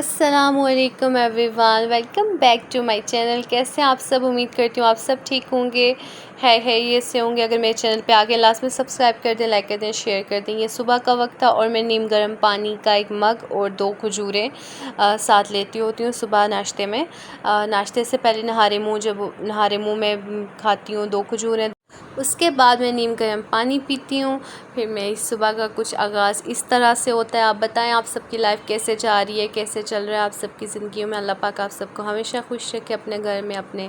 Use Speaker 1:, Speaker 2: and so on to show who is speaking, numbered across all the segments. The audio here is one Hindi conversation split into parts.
Speaker 1: अस्सलामुअलैकुम everyone, welcome back to my channel. कैसे हैं आप सब? उम्मीद करती हूँ आप सब ठीक होंगे, है ये से होंगे। अगर मेरे चैनल पे आगे लास्ट में सब्सक्राइब कर दें, लाइक कर दें, शेयर कर दें। ये सुबह का वक्त था और मैं नीम गर्म पानी का एक मग और 2 खजूरें साथ लेती होती हूँ सुबह नाश्ते में। नाश्ते से पहले नहारे मुँह में खाती हूँ 2 खजूरें। उसके बाद मैं नीम गर्म पानी पीती हूँ। फिर मैं इस सुबह का कुछ आगाज़ इस तरह से होता है। आप बताएं, आप सबकी लाइफ कैसे जा रही है, कैसे चल रहा है आप सबकी ज़िंदगी में। अल्लाह पाक आप सबको हमेशा खुश रखे अपने घर में, अपने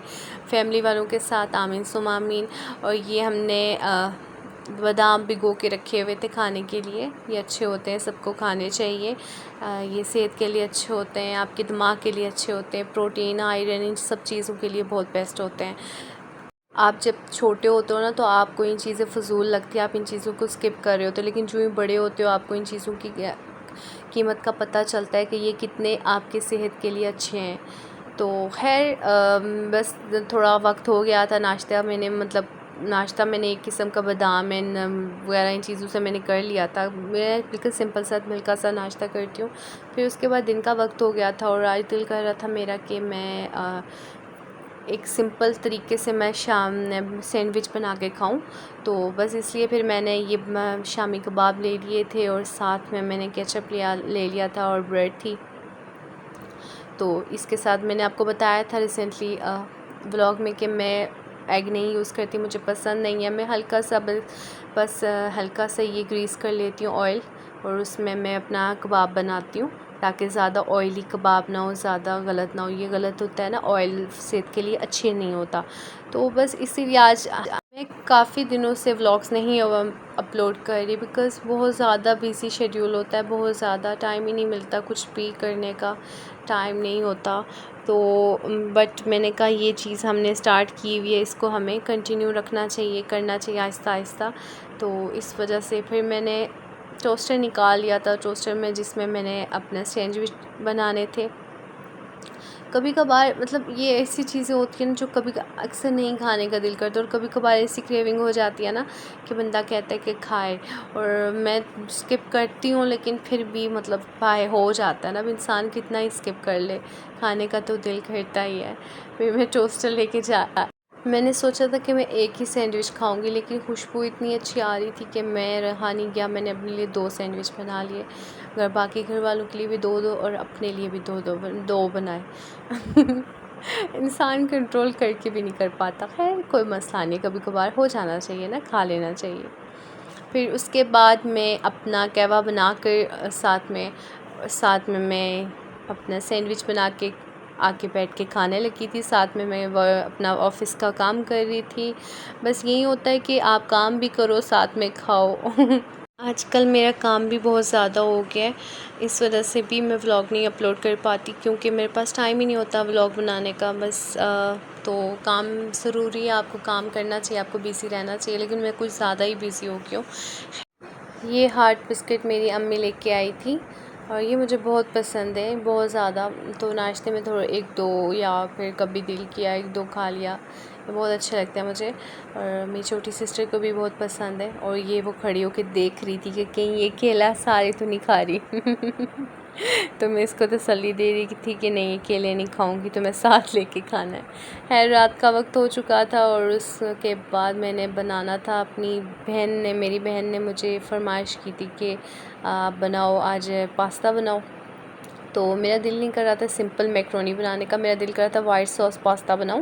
Speaker 1: फैमिली वालों के साथ। आमीन सुम आमीन। और ये हमने बादाम भिगो के रखे हुए थे खाने के लिए। ये अच्छे होते हैं, सबको खाने चाहिए। ये सेहत के लिए अच्छे होते हैं, आपके दिमाग के लिए अच्छे होते हैं। प्रोटीन, आयरन, इन सब चीज़ों के लिए बहुत बेस्ट होते हैं। आप जब छोटे होते हो ना, तो आपको इन चीज़ें फ़जूल लगती है, आप इन चीज़ों को स्किप कर रहे होते हो। लेकिन जो ही बड़े होते हो आपको इन चीज़ों की कीमत का पता चलता है कि ये कितने आपके सेहत के लिए अच्छे हैं। तो खैर बस थोड़ा वक्त हो गया था। नाश्ता मैंने एक किस्म का बादाम एंड वगैरह इन चीज़ों से मैंने कर लिया था। मैं बिल्कुल सिंपल सा हल्का सा नाश्ता करती हूँ। फिर उसके बाद दिन का वक्त हो गया था और आज दिल कर रहा था मेरा कि मैं एक सिंपल तरीके से मैं शाम में सैंडविच बना के खाऊं। तो बस इसलिए फिर मैंने ये शामी कबाब ले लिए थे और साथ में मैंने केचप ले लिया था और ब्रेड थी। तो इसके साथ मैंने आपको बताया था रिसेंटली व्लॉग में कि मैं एग नहीं यूज़ करती, मुझे पसंद नहीं है। मैं हल्का सा बस हल्का सा ये ग्रीस कर लेती हूँ ऑयल, और उसमें मैं अपना कबाब बनाती हूँ ताकि ज़्यादा ऑयली कबाब ना हो, ज़्यादा गलत ना हो। ये गलत होता है ना, ऑयल सेहत के लिए अच्छे नहीं होता। तो बस इसीलिए आज मैं काफ़ी दिनों से व्लॉग्स नहीं अपलोड कर रही, बिकॉज़ बहुत ज़्यादा बिज़ी शेड्यूल होता है, बहुत ज़्यादा टाइम ही नहीं मिलता, कुछ भी करने का टाइम नहीं होता। तो बट मैंने कहा ये चीज़ हमने स्टार्ट की हुई है, इसको हमें कंटिन्यू रखना चाहिए, करना चाहिए आहिस्ता आहिस्ता। तो इस वजह से फिर मैंने टोस्टर निकाल लिया था, टोस्टर में जिसमें मैंने अपने सैंडविच बनाने थे। कभी कभार मतलब ये ऐसी चीज़ें होती हैं ना जो कभी अक्सर नहीं खाने का दिल करता, और कभी कभार ऐसी क्रेविंग हो जाती है ना कि बंदा कहता है कि खाए, और मैं स्किप करती हूँ लेकिन फिर भी मतलब बाय हो जाता है ना। अब इंसान कितना ही स्किप कर ले, खाने का तो दिल करता ही है। फिर मैं टोस्टर लेके मैंने सोचा था कि मैं एक ही सैंडविच खाऊंगी, लेकिन खुशबू इतनी अच्छी आ रही थी कि मैं रहा नहीं गया। मैंने अपने लिए 2 सैंडविच बना लिए, बाकी घर वालों के लिए भी 2-2 और अपने लिए भी 2 बनाए। इंसान कंट्रोल करके भी नहीं कर पाता। खैर कोई मसला नहीं, कभी कभार हो जाना चाहिए ना, खा लेना चाहिए। फिर उसके बाद मैं अपना कहवा बना कर साथ में मैं अपना सैंडविच बना के आके बैठ के खाने लगी थी। साथ में मैं अपना ऑफ़िस का काम कर रही थी। बस यही होता है कि आप काम भी करो साथ में खाओ। आजकल मेरा काम भी बहुत ज़्यादा हो गया है, इस वजह से भी मैं व्लॉग नहीं अपलोड कर पाती, क्योंकि मेरे पास टाइम ही नहीं होता व्लॉग बनाने का। बस तो काम ज़रूरी है, आपको काम करना चाहिए, आपको बिज़ी रहना चाहिए, लेकिन मैं कुछ ज़्यादा ही बिज़ी हो गई हूँ। ये हार्ट बिस्किट मेरी अम्मी लेके आई थी और ये मुझे बहुत पसंद है, बहुत ज़्यादा। तो नाश्ते में थोड़ा 1-2 या फिर कभी दिल किया 1-2 खा लिया। ये बहुत अच्छे लगते हैं मुझे, और मेरी छोटी सिस्टर को भी बहुत पसंद है। और ये वो खड़ी होकर देख रही थी कि कहीं ये केला सारे तो नहीं खा रही। तो मैं इसको तसल्ली दे रही थी कि नहीं, केले नहीं खाऊंगी, तो मैं साथ लेके खाना है। खैर रात का वक्त हो चुका था और उसके बाद मैंने बनाना था। मेरी बहन ने मुझे फरमाइश की थी कि आप बनाओ, आज पास्ता बनाओ। तो मेरा दिल नहीं कर रहा था सिंपल मैक्रोनी बनाने का, मेरा दिल कर रहा था वाइट सॉस पास्ता बनाऊं।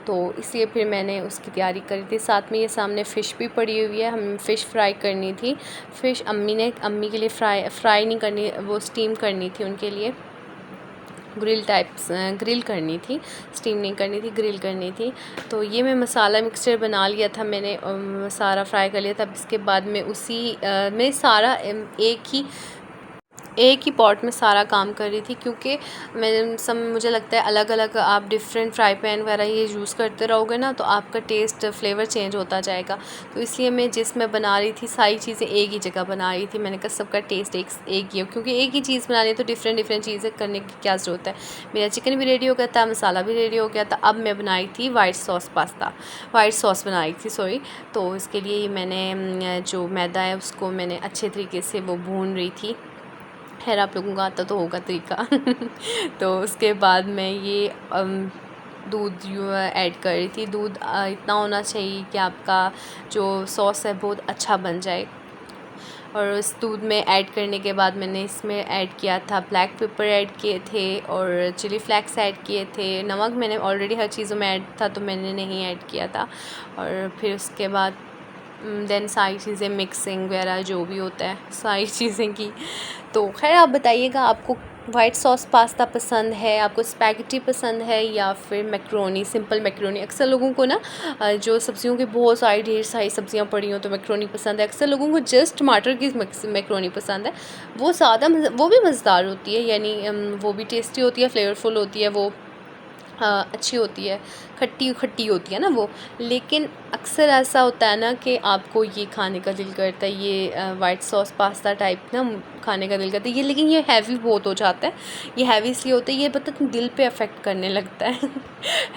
Speaker 1: तो इसलिए फिर मैंने उसकी तैयारी करी थी। साथ में ये सामने फ़िश भी पड़ी हुई है, हम फ़िश फ्राई करनी थी। फ़िश अम्मी के लिए फ्राई नहीं करनी, वो स्टीम करनी थी उनके लिए। ग्रिल करनी थी, स्टीम नहीं करनी थी, ग्रिल करनी थी। तो ये मैं मसाला मिक्सचर बना लिया था मैंने, सारा फ्राई कर लिया था। इसके बाद मैं मैं सारा एक ही पॉट में सारा काम कर रही थी, क्योंकि मुझे लगता है अलग अलग आप डिफरेंट फ्राई पैन वगैरह ये यूज़ करते रहोगे ना, तो आपका टेस्ट फ्लेवर चेंज होता जाएगा। तो इसलिए मैं जिसमें बना रही थी सारी चीज़ें एक ही जगह बना रही थी। मैंने कहा सबका टेस्ट एक ही हो, क्योंकि एक ही चीज़ बना रही है तो डिफरेंट चीज़ें करने की क्या ज़रूरत है। मेरा चिकन भी रेडी हो गया था, मसाला भी रेडी हो गया था। अब मैं बनाई थी वाइट सॉस बनाई थी, सॉरी। तो इसके लिए मैंने जो मैदा है उसको मैंने अच्छे तरीके से वो भून रही थी। खैर आप लोगों को आता तो होगा तरीका। तो उसके बाद मैं ये दूध ऐड कर रही थी। दूध इतना होना चाहिए कि आपका जो सॉस है बहुत अच्छा बन जाए। और उस दूध में ऐड करने के बाद मैंने इसमें ऐड किया था ब्लैक पेपर ऐड किए थे और चिली फ्लेक्स ऐड किए थे। नमक मैंने ऑलरेडी हर चीज़ों में ऐड था तो मैंने नहीं ऐड किया था। और फिर उसके बाद देन सारी चीज़ें मिक्सिंग वगैरह जो भी होता है सारी चीज़ें की। तो खैर आप बताइएगा आपको वाइट सॉस पास्ता पसंद है, आपको स्पैगेटी पसंद है या फिर मैक्रोनी, सिंपल मैक्रोनी। अक्सर लोगों को ना जो सब्ज़ियों की बहुत सारी ढेर सारी सब्ज़ियाँ पड़ी हों तो मैक्रोनी पसंद है। अक्सर लोगों को जस्ट टमाटर की मैक्रोनी पसंद है। वो वो भी मज़ेदार होती है, यानी वो भी टेस्टी होती है, फ्लेवरफुल होती है, वो अच्छी होती है, खट्टी खट्टी होती है ना वो। लेकिन अक्सर ऐसा होता है ना कि आपको ये खाने का दिल करता है, ये वाइट सॉस पास्ता टाइप ना खाने का दिल करता है ये, लेकिन ये हैवी बहुत हो जाता है। ये हैवी इसलिए होता है, ये पता दिल पे अफेक्ट करने लगता है।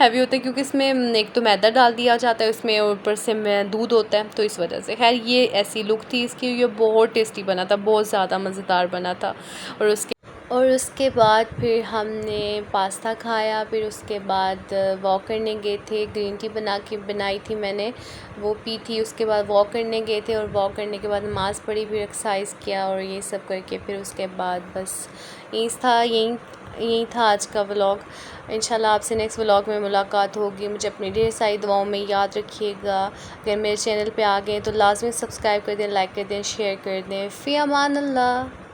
Speaker 1: हैवी होता है क्योंकि इसमें एक तो मैदा डाल दिया जाता है उसमें, ऊपर से दूध होता है, तो इस वजह से। खैर ये ऐसी लुक थी इसकी, ये बहुत टेस्टी बना था, बहुत ज़्यादा मज़ेदार बना था। और उसके बाद फिर हमने पास्ता खाया। फिर उसके बाद वॉक करने गए थे, ग्रीन टी बनाई थी मैंने, वो पी थी। उसके बाद वॉक करने गए थे और वॉक करने के बाद नमाज़ पढ़ी, फिर एक्सरसाइज किया और ये सब करके फिर उसके बाद बस यही था आज का व्लॉग। इंशाल्लाह आपसे नेक्स्ट व्लॉग में मुलाकात होगी। मुझे अपनी ढेर सारी दुआओं में याद रखिएगा। अगर मेरे चैनल पे आ गए तो लाजमी सब्सक्राइब कर दें, लाइक कर दें, शेयर कर दें। फ़ी अमान अल्लाह।